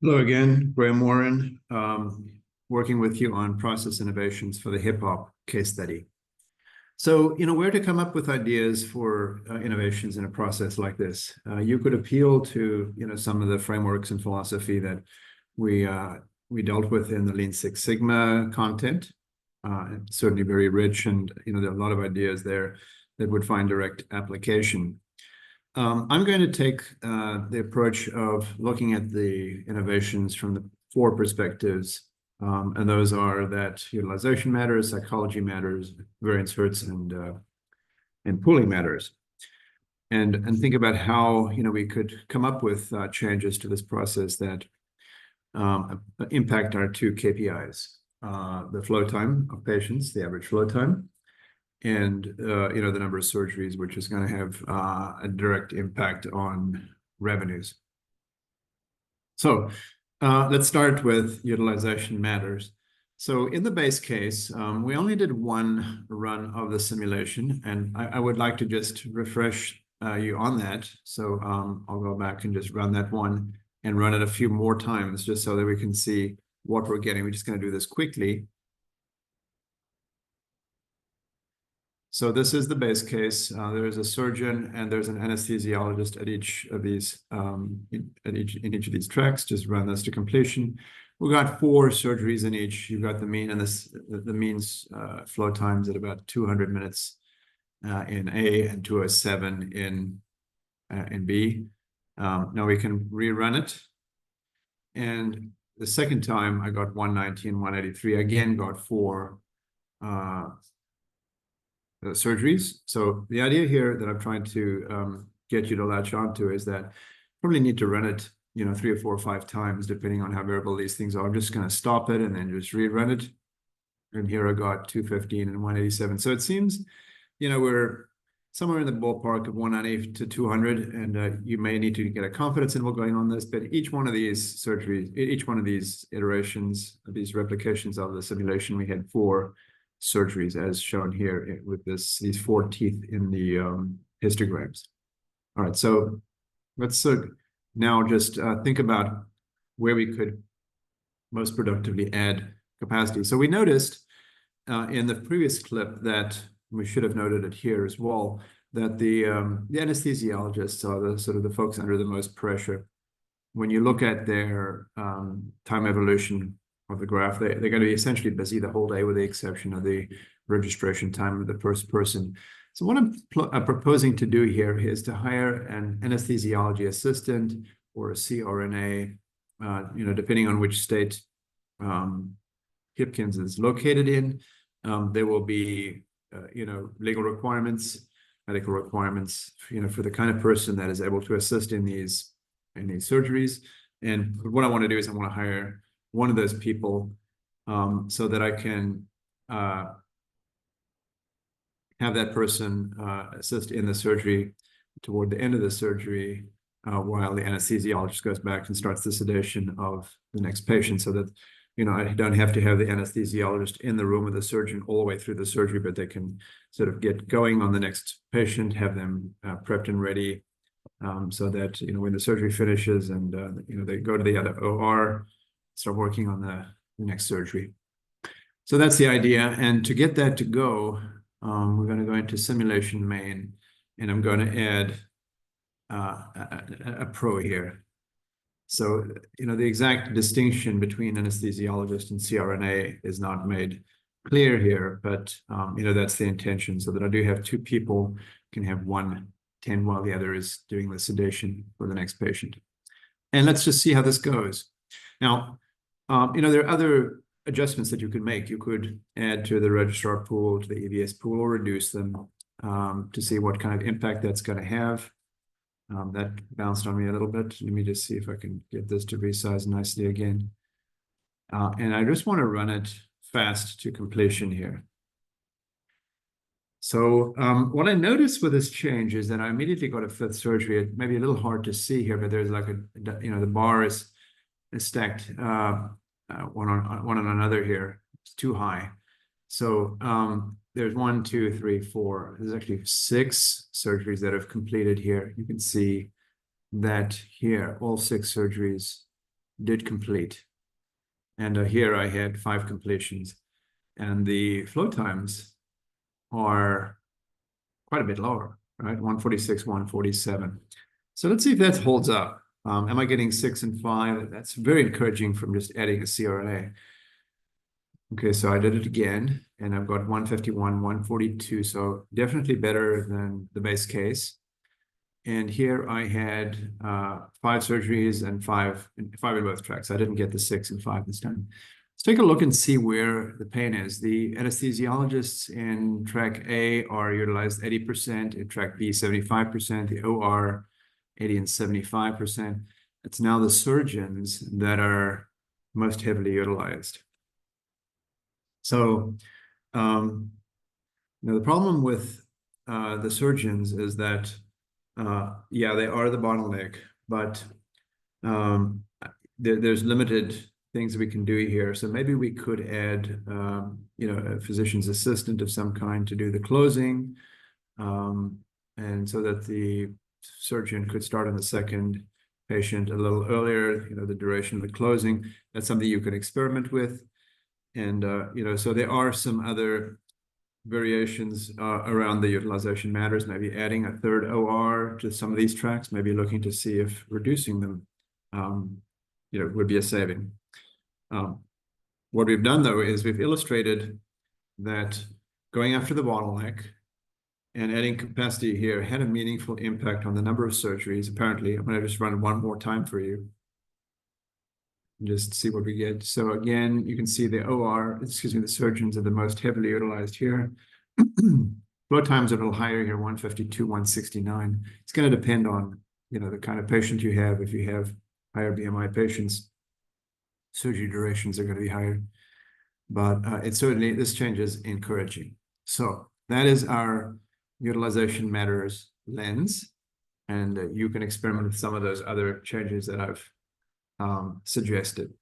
Hello again, Graham Warren, working with you on process innovations for the hip hop case study. So, where to come up with ideas for innovations in a process like this? You could appeal to, some of the frameworks and philosophy that we dealt with in the Lean Six Sigma content. It's certainly very rich, and there are a lot of ideas there that would find direct application. I'm going to take the approach of looking at the innovations from the four perspectives, and those are that utilization matters, psychology matters, variance hurts, and pooling matters, and think about how we could come up with changes to this process that impact our two KPIs: the flow time of patients, the average flow time, and the number of surgeries, which is going to have a direct impact on revenues. So let's start with utilization matters. So in the base case, we only did one run of the simulation, and I would like to just refresh you on that. So I'll go back and just run that one and run it a few more times just so that we can see what we're getting. We're just going to do this quickly. So this is the base case. There's a surgeon and there's an anesthesiologist at each of these, in each of these tracks. Just run this to completion. We got 4 surgeries in each. You've got the mean and the means flow times at about 200 minutes in A and 207 in B. Now we can rerun it. And the second time I got 190 and 183. Again, got 4 surgeries. So the idea here that I'm trying to get you to latch onto is that you probably need to run it, 3 or 4 or 5 times, depending on how variable these things are. I'm just going to stop it and then just rerun it. And here I got 215 and 187. So it seems, we're somewhere in the ballpark of 190 to 200, and you may need to get a confidence interval going on this, but each one of these surgeries, each one of these iterations, these replications of the simulation, we had 4 surgeries as shown here with these 4 teeth in the histograms. All right, so let's now just think about where we could most productively add capacity. So we noticed in the previous clip that we should have noted it here as well, that the anesthesiologists are the sort of the folks under the most pressure. When you look at their time evolution of the graph, they're going to be essentially busy the whole day with the exception of the registration time of the first person. So what I'm proposing to do here is to hire an anesthesiology assistant or a CRNA, depending on which state Hipkins is located in. There will be, legal requirements, medical requirements, for the kind of person that is able to assist in these surgeries. And what I want to do is I want to hire one of those people so that I can have that person assist in the surgery toward the end of the surgery while the anesthesiologist goes back and starts the sedation of the next patient, so that I don't have to have the anesthesiologist in the room with the surgeon all the way through the surgery, but they can sort of get going on the next patient, have them prepped and ready, so that when the surgery finishes and they go to the other OR, start working on the next surgery. So that's the idea. And to get that to go, we're going to go into simulation main, and I'm going to add a pro here. So, the exact distinction between anesthesiologist and CRNA is not made clear here, but, that's the intention, so that I do have 2 people, can have one tend while the other is doing the sedation for the next patient. And let's just see how this goes. Now, there are other adjustments that you could make. You could add to the registrar pool, to the EVS pool, or reduce them to see what kind of impact that's going to have. That bounced on me a little bit. Let me just see if I can get this to resize nicely again. And I just want to run it fast to completion here. So what I noticed with this change is that I immediately got a 5th surgery. It may be a little hard to see here, but there's like the bar is stacked one on another here. It's too high. So there's 1, 2, 3, 4. There's actually 6 surgeries that have completed here. You can see that here, all 6 surgeries did complete. And here I had 5 completions. And the flow times are quite a bit lower, right? 146, 147. So let's see if that holds up. Am I getting 6 and 5? That's very encouraging from just adding a CRA. Okay, so I did it again, and I've got 151, 142, so definitely better than the base case. And here I had 5 surgeries and 5 in both tracks. I didn't get the 6 and 5 this time. Let's take a look and see where the pain is. The anesthesiologists in track A are utilized 80%, in track B 75%, the OR 80 and 75%. It's now the surgeons that are most heavily utilized. So, the problem with the surgeons is that, yeah, they are the bottleneck, but there's limited things we can do here. So maybe we could add, a physician's assistant of some kind to do the closing, and so that the surgeon could start on the second patient a little earlier, the duration of the closing. That's something you can experiment with. And, so there are some other variations around the utilization matters, maybe adding a 3rd OR to some of these tracks, maybe looking to see if reducing them, would be a saving. What we've done, though, is we've illustrated that going after the bottleneck and adding capacity here had a meaningful impact on the number of surgeries. Apparently, I'm going to just run one more time for you. Just see what we get. So again, you can see the the surgeons are the most heavily utilized here. Flow times are a little higher here, 152, 169. It's going to depend on, the kind of patient you have. If you have higher BMI patients, surgery durations are going to be higher. But this change is encouraging. So that is our utilization matters lens. And you can experiment with some of those other changes that I've suggested.